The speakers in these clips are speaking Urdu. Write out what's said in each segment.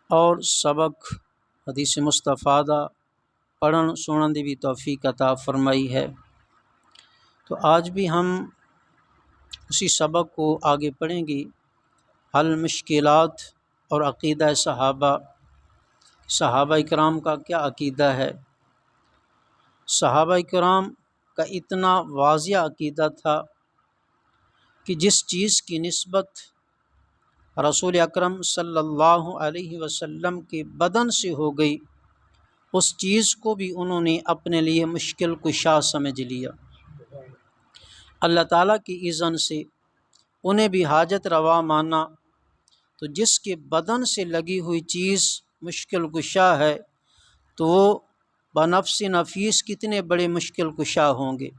اور سبق حدیث مستفادہ پڑھن سنن دی بھی توفیق عطا فرمائی ہے۔ تو آج بھی ہم اسی سبق کو آگے پڑھیں گے، حل مشکلات اور عقیدہ صحابہ کرام کا کیا عقیدہ ہے۔ صحابہ کرام کا اتنا واضح عقیدہ تھا کہ جس چیز کی نسبت رسول اکرم صلی اللہ علیہ وسلم کے بدن سے ہو گئی، اس چیز کو بھی انہوں نے اپنے لیے مشکل کشا سمجھ لیا۔ اللہ تعالیٰ کی اذن سے انہیں بھی حاجت روا مانا، تو جس کے بدن سے لگی ہوئی چیز مشکل کشا ہے تو وہ بنفس نفیس کتنے بڑے مشکل کشا ہوں گے۔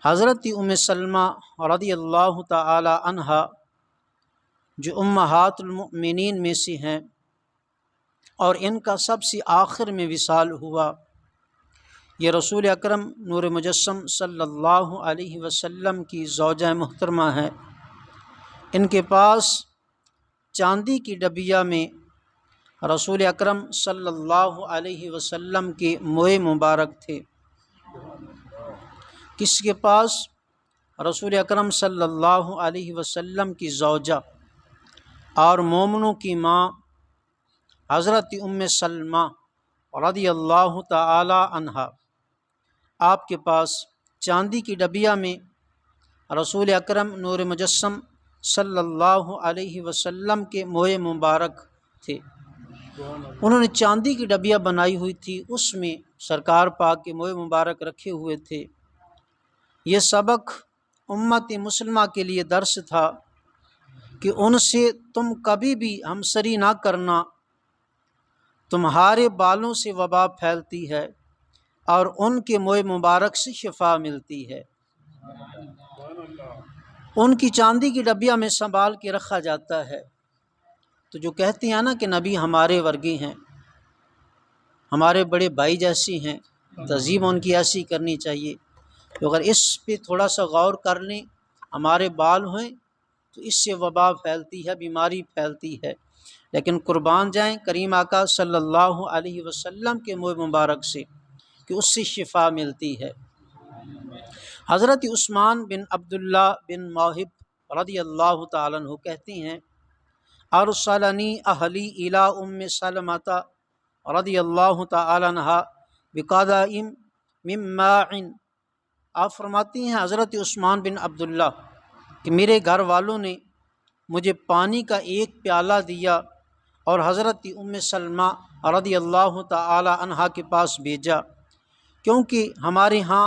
حضرت ام سلمہ رضی اللہ تعالی عنہا جو امہات المؤمنین میں سے ہیں اور ان کا سب سے آخر میں وصال ہوا، یہ رسول اکرم نور مجسم صلی اللہ علیہ وسلم کی زوجہ محترمہ ہیں۔ ان کے پاس چاندی کی ڈبیا میں رسول اکرم صلی اللہ علیہ وسلم کے موئے مبارک تھے۔ کس کے پاس؟ رسول اکرم صلی اللہ علیہ وسلم کی زوجہ اور مومنوں کی ماں حضرت ام سلمہ رضی اللہ تعالی عنہا، آپ کے پاس چاندی کی ڈبیا میں رسول اکرم نور مجسم صلی اللہ علیہ وسلم کے موئے مبارک تھے۔ انہوں نے چاندی کی ڈبیا بنائی ہوئی تھی، اس میں سرکار پاک کے موئے مبارک رکھے ہوئے تھے۔ یہ سبق امت مسلمہ کے لیے درس تھا کہ ان سے تم کبھی بھی ہمسری نہ کرنا، تمہارے بالوں سے وبا پھیلتی ہے اور ان کے موئے مبارک سے شفا ملتی ہے۔ ان کی چاندی کی ڈبیا میں سنبھال کے رکھا جاتا ہے۔ تو جو کہتے ہیں نا کہ نبی ہمارے ورگے ہیں، ہمارے بڑے بھائی جیسی ہیں، تہذیب ان کی ایسی کرنی چاہیے، تو اگر اس پہ تھوڑا سا غور کر لیں، ہمارے بال ہوئیں تو اس سے وبا پھیلتی ہے، بیماری پھیلتی ہے، لیکن قربان جائیں کریم آقا صلی اللہ علیہ وسلم کے موئے مبارک سے کہ اس سے شفا ملتی ہے۔ حضرت عثمان بن عبداللہ بن موہب رضی اللہ تعالیٰ عنہ کہتے ہیں، ارسلنی اہلی الی ام سلمۃ رضی اللہ تعالیٰ عنہا بقدح من ماء۔ آپ فرماتی ہیں حضرت عثمان بن عبداللہ کہ میرے گھر والوں نے مجھے پانی کا ایک پیالہ دیا اور حضرت ام سلمہ رضی اللہ تعالی عنہا کے پاس بھیجا، کیونکہ ہمارے ہاں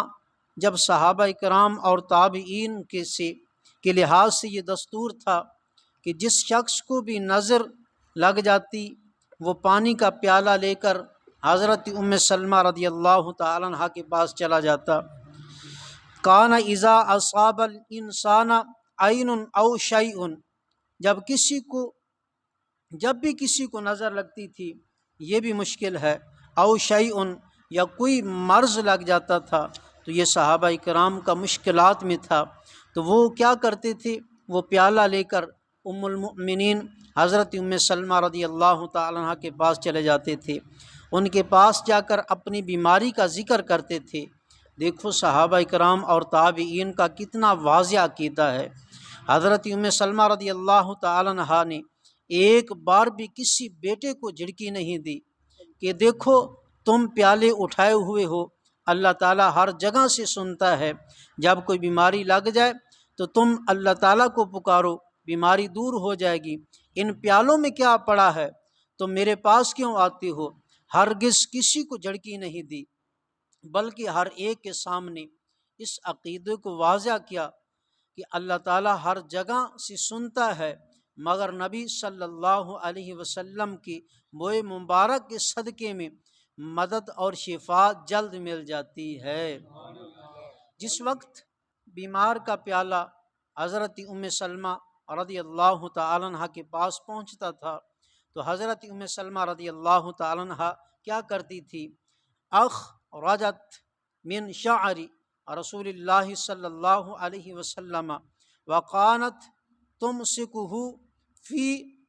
جب صحابہ کرام اور تابعین کے لحاظ سے یہ دستور تھا کہ جس شخص کو بھی نظر لگ جاتی وہ پانی کا پیالہ لے کر حضرت ام سلمہ رضی اللہ تعالی عنہا کے پاس چلا جاتا۔ کان اذا اصاب الانسان عین او شیء، جب بھی کسی کو نظر لگتی تھی یہ بھی مشکل ہے، او شیء یا کوئی مرض لگ جاتا تھا، تو یہ صحابہ کرام کا مشکلات میں تھا، تو وہ کیا کرتے تھے، وہ پیالہ لے کر ام المؤمنین حضرت ام سلمہ رضی اللہ تعالیٰ عنہ کے پاس چلے جاتے تھے، ان کے پاس جا کر اپنی بیماری کا ذکر کرتے تھے۔ دیکھو صحابہ کرام اور تابعین کا کتنا واضح عقیدہ ہے۔ حضرت ام سلمہ رضی اللہ تعالیٰ عنہ نے ایک بار بھی کسی بیٹے کو جھڑکی نہیں دی کہ دیکھو تم پیالے اٹھائے ہوئے ہو، اللہ تعالیٰ ہر جگہ سے سنتا ہے، جب کوئی بیماری لگ جائے تو تم اللہ تعالیٰ کو پکارو، بیماری دور ہو جائے گی، ان پیالوں میں کیا پڑا ہے، تم میرے پاس کیوں آتے ہو؟ ہرگز کسی کو جھڑکی نہیں دی، بلکہ ہر ایک کے سامنے اس عقیدے کو واضح کیا کہ اللہ تعالیٰ ہر جگہ سے سنتا ہے، مگر نبی صلی اللہ علیہ وسلم کی موئے مبارک کے صدقے میں مدد اور شفا جلد مل جاتی ہے۔ جس وقت بیمار کا پیالہ حضرت ام سلمہ رضی اللہ تعالیٰ عنہ کے پاس پہنچتا تھا تو حضرت ام سلمہ رضی اللہ تعالیٰ عنہ کیا کرتی تھی، رجت من شعر رسول اللہ صلی اللہ علیہ وسلم وقانت تمسکہ فی